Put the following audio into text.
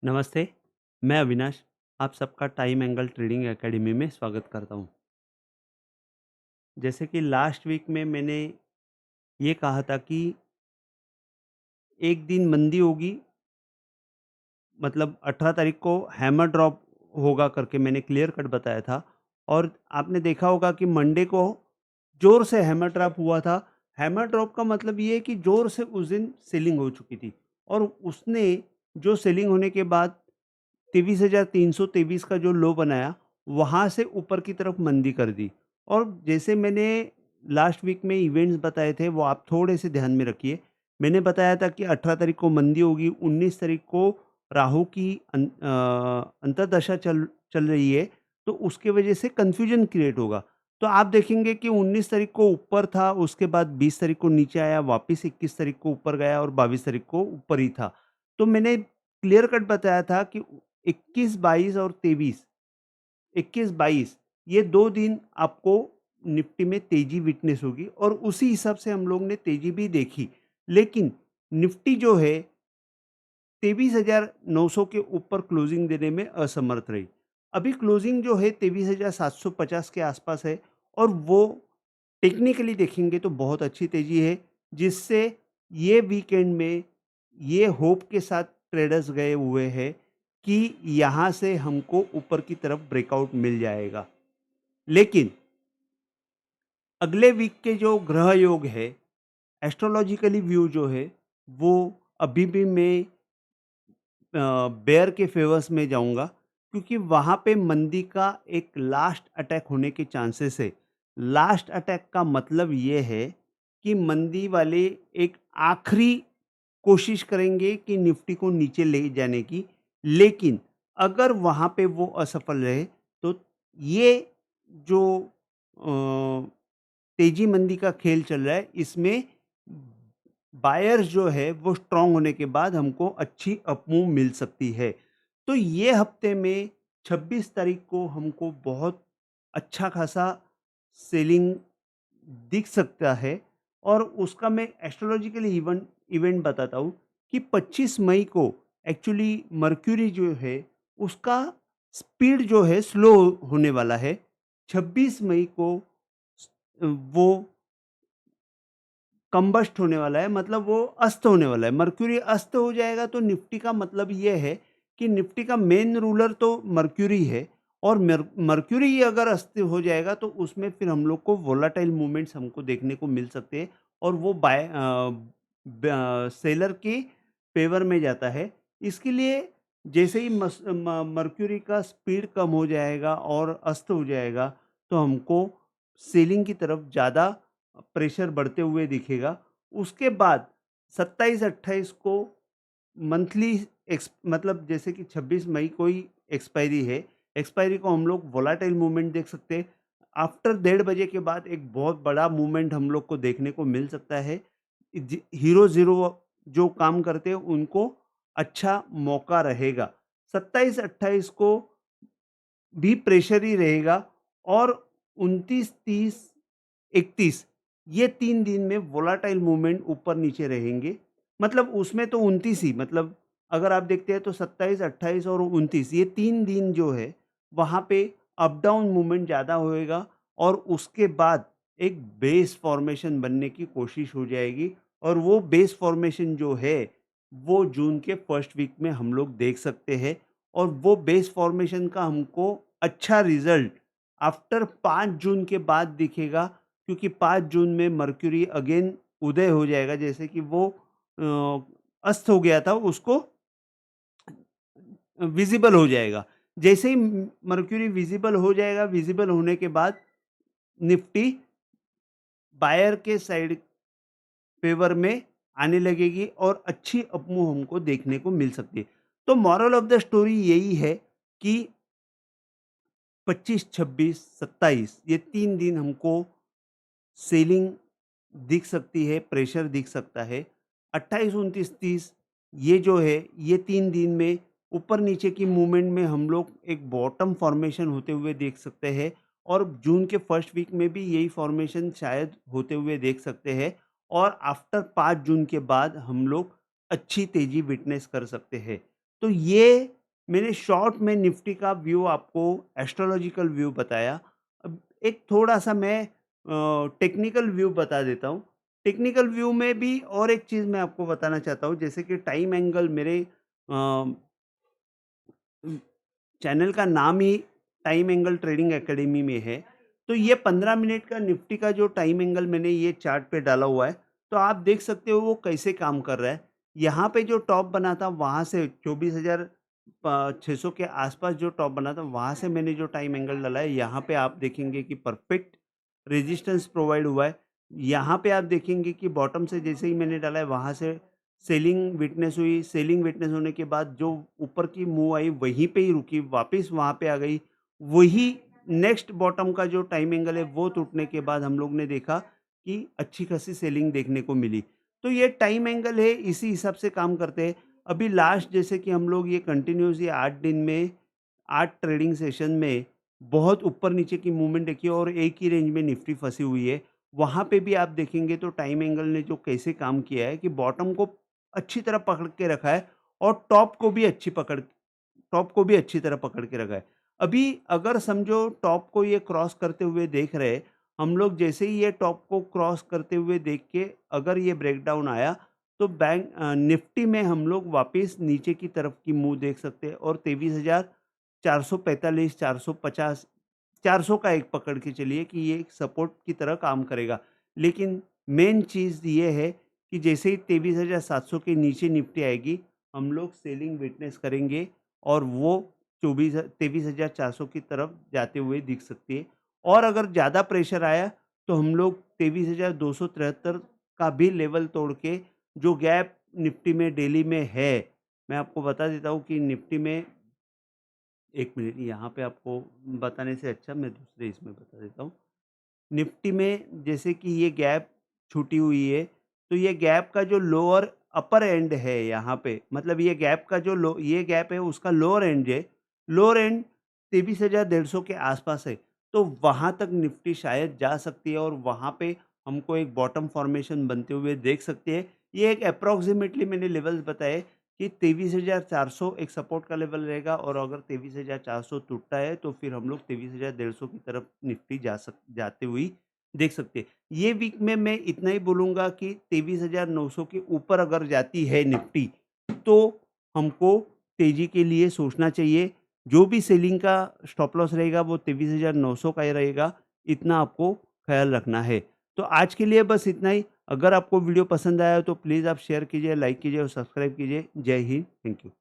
नमस्ते, मैं अविनाश, आप सबका टाइम एंगल ट्रेडिंग एकेडमी में स्वागत करता हूँ। जैसे कि लास्ट वीक में मैंने ये कहा था कि एक दिन मंदी होगी, मतलब 18 तारीख को हैमर ड्रॉप होगा करके मैंने क्लियर कट बताया था। और आपने देखा होगा कि मंडे को ज़ोर से हैमर ड्रॉप हुआ था। हैमर ड्रॉप का मतलब ये है कि ज़ोर से उस दिन सेलिंग हो चुकी थी और उसने जो सेलिंग होने के बाद 23,323 का जो लो बनाया, वहाँ से ऊपर की तरफ मंदी कर दी। और जैसे मैंने लास्ट वीक में इवेंट्स बताए थे, वो आप थोड़े से ध्यान में रखिए। मैंने बताया था कि 18 तारीख को मंदी होगी, 19 तारीख को राहु की अंतर्दशा चल चल रही है, तो उसके वजह से कन्फ्यूजन क्रिएट होगा। तो आप देखेंगे कि 19 तारीख को ऊपर था, उसके बाद 20 तारीख को नीचे आया, वापस 21 तारीख को ऊपर गया और 22 तारीख को ऊपर ही था। तो मैंने क्लियर कट बताया था कि 21, 22 और 23, 21, 22 ये 2 दिन आपको निफ्टी में तेज़ी विटनेस होगी और उसी हिसाब से हम लोग ने तेज़ी भी देखी। लेकिन निफ्टी जो है 23,900 के ऊपर क्लोजिंग देने में असमर्थ रही। अभी क्लोजिंग जो है 23,750 के आसपास है और वो टेक्निकली देखेंगे तो बहुत अच्छी तेज़ी है, जिससे ये वीकेंड में ये होप के साथ ट्रेडर्स गए हुए हैं कि यहाँ से हमको ऊपर की तरफ ब्रेकआउट मिल जाएगा। लेकिन अगले वीक के जो ग्रह योग है, एस्ट्रोलॉजिकली व्यू जो है, वो अभी भी मैं बेयर के फेवर्स में जाऊंगा, क्योंकि वहाँ पे मंदी का एक लास्ट अटैक होने के चांसेस है। लास्ट अटैक का मतलब ये है कि मंदी वाले एक आखिरी कोशिश करेंगे कि निफ्टी को नीचे ले जाने की। लेकिन अगर वहाँ पे वो असफल रहे तो ये जो तेजी मंदी का खेल चल रहा है, इसमें बायर्स जो है वो स्ट्रांग होने के बाद हमको अच्छी अपमूव मिल सकती है। तो ये हफ्ते में 26 तारीख को हमको बहुत अच्छा खासा सेलिंग दिख सकता है। और उसका मैं एस्ट्रोलॉजिकल इवेंट इवेंट बताता हूँ कि 25 मई को एक्चुअली मर्क्यूरी जो है उसका स्पीड जो है स्लो होने वाला है। 26 मई को वो कंबस्ट होने वाला है, मतलब वो अस्त होने वाला है। मर्क्यूरी अस्त हो जाएगा तो निफ्टी का मतलब ये है कि निफ्टी का मेन रूलर तो मर्क्यूरी है और मर्क्यूरी ही अगर अस्त हो जाएगा तो उसमें फिर हम लोग को वोलाटाइल मूवमेंट्स हमको देखने को मिल सकते हैं और वो सेलर के फेवर में जाता है। इसके लिए जैसे ही मर्क्यूरी का स्पीड कम हो जाएगा और अस्त हो जाएगा तो हमको सेलिंग की तरफ ज़्यादा प्रेशर बढ़ते हुए दिखेगा। उसके बाद 27-28 को मंथली मतलब जैसे कि 26 मई को ही एक्सपायरी है। एक्सपायरी को हम लोग वोलेटाइल मूवमेंट देख सकते हैं। आफ्टर 1:30 के बाद एक बहुत बड़ा मूवमेंट हम लोग को देखने को मिल सकता है। हीरो ज़ीरो जो काम करते हैं उनको अच्छा मौका रहेगा। 27-28 को भी प्रेशर ही रहेगा और 29, 30, 31 ये 3 दिन में वोलेटाइल मूवमेंट ऊपर-नीचे रहेंगे। मतलब उसमें तो 29 ही, मतलब अगर आप देखते हैं तो 27, 28 और 29 ये 3 दिन जो है, वहाँ पे अप डाउन मूवमेंट ज़्यादा होएगा और उसके बाद एक बेस फॉर्मेशन बनने की कोशिश हो जाएगी और वो बेस फॉर्मेशन जो है, वो जून के फर्स्ट वीक में हम लोग देख सकते हैं और वो बेस फॉर्मेशन का हमको अच्छा रिज़ल्ट आफ्टर 5 जून के बाद दिखेगा, क्योंकि 5 जून में मर्क्यूरी अगेन उदय हो जाएगा। जैसे कि वो अस्त हो गया था, उसको विज़िबल हो जाएगा। जैसे ही मर्क्यूरी विज़िबल हो जाएगा, विज़िबल होने के बाद निफ्टी बायर के साइड फ़ेवर में आने लगेगी और अच्छी अपमूव हमको देखने को मिल सकती है। तो मोरल ऑफ द स्टोरी यही है कि 25, 26, 27 ये 3 दिन हमको सेलिंग दिख सकती है, प्रेशर दिख सकता है। 28, 29, 30 ये जो है, ये 3 दिन में ऊपर-नीचे की मूवमेंट में हम लोग एक बॉटम फॉर्मेशन होते हुए देख सकते हैं और जून के फर्स्ट वीक में भी यही फॉर्मेशन शायद होते हुए देख सकते हैं और आफ्टर 5 जून के बाद हम लोग अच्छी तेज़ी विटनेस कर सकते हैं। तो ये मैंने शॉर्ट में निफ्टी का व्यू आपको एस्ट्रोलॉजिकल व्यू बताया। अब एक थोड़ा-सा मैं टेक्निकल व्यू बता देता हूँ। टेक्निकल व्यू में भी और एक चीज़ मैं आपको बताना चाहता हूँ, जैसे कि टाइम एंगल मेरे अ, चैनल का नाम ही टाइम एंगल ट्रेडिंग एकेडमी में है। तो ये 15 मिनट का निफ्टी का जो टाइम एंगल मैंने ये चार्ट पे डाला हुआ है, तो आप देख सकते हो वो कैसे काम कर रहा है। यहाँ पे जो टॉप बना था वहाँ से 24,600 के आसपास जो टॉप बना था, वहाँ से मैंने जो टाइम एंगल डाला है, यहाँ पे आप देखेंगे कि परफेक्ट रेजिस्टेंस प्रोवाइड हुआ है। यहाँ पे आप देखेंगे कि बॉटम से जैसे ही मैंने डाला है, वहाँ से सेलिंग विटनेस हुई। सेलिंग विटनेस होने के बाद जो ऊपर की मूव आई वहीं पे ही रुकी, वापस वहाँ पे आ गई। वही नेक्स्ट बॉटम का जो टाइम एंगल है वो टूटने के बाद हम लोग ने देखा कि अच्छी खासी सेलिंग देखने को मिली। तो ये टाइम एंगल है, इसी हिसाब से काम करते हैं। अभी लास्ट जैसे कि हम लोग ये कंटिन्यूअस ये 8 दिन में 8 ट्रेडिंग सेशन में बहुत ऊपर-नीचे की मूवमेंट देखी और एक ही रेंज में निफ्टी फँसी हुई है। वहाँ पे भी आप देखेंगे तो टाइम एंगल ने जो कैसे काम किया है कि बॉटम को अच्छी तरह पकड़ के रखा है और टॉप को भी अच्छी तरह पकड़ के रखा है। अभी अगर समझो टॉप को ये क्रॉस करते हुए देख रहे हैं, हम लोग जैसे ही ये टॉप को क्रॉस करते हुए देख के अगर ये ब्रेकडाउन आया तो निफ्टी में हम लोग वापस नीचे की तरफ की मूव देख सकते हैं और 23,445, 450, 400 का एक पकड़ के चलिए कि ये एक सपोर्ट की तरह काम करेगा। लेकिन मेन चीज़ ये है कि जैसे ही 23,700 के नीचे निफ्टी आएगी, हम लोग सेलिंग विटनेस करेंगे और वो 23,400 की तरफ जाते हुए दिख सकती है। और अगर ज़्यादा प्रेशर आया तो हम लोग 23,273 का भी लेवल तोड़ के जो गैप निफ्टी में डेली में है, मैं आपको बता देता हूँ कि निफ्टी में 1 मिनट यहाँ पे आपको बताने से अच्छा मैं दूसरे इसमें बता देता हूँ। निफ्टी में जैसे कि ये गैप छूटी हुई है, तो ये गैप का जो लोअर अपर एंड है यहाँ पे, मतलब ये गैप का जो लो ये गैप है उसका लोअर एंड है, लोअर एंड 23,150 के आसपास है। तो वहाँ तक निफ्टी शायद जा सकती है और वहाँ पे हमको एक बॉटम फॉर्मेशन बनते हुए देख सकते हैं। ये एक अप्रॉक्सिमेटली मैंने लेवल्स बताए कि 23,400 एक सपोर्ट का लेवल रहेगा और अगर 23,400 टूटता है तो फिर हम लोग 23,150 की तरफ निफ्टी जाते हुई देख सकते हैं। ये वीक में मैं इतना ही बोलूँगा कि 23,900 के ऊपर अगर जाती है निफ्टी, तो हमको तेज़ी के लिए सोचना चाहिए। जो भी सेलिंग का स्टॉप लॉस रहेगा वो 23,900 का ही रहेगा, इतना आपको ख़्याल रखना है। तो आज के लिए बस इतना ही। अगर आपको वीडियो पसंद आया तो प्लीज़ आप शेयर कीजिए, लाइक कीजिए और सब्सक्राइब कीजिए। जय हिंद, थैंक यू।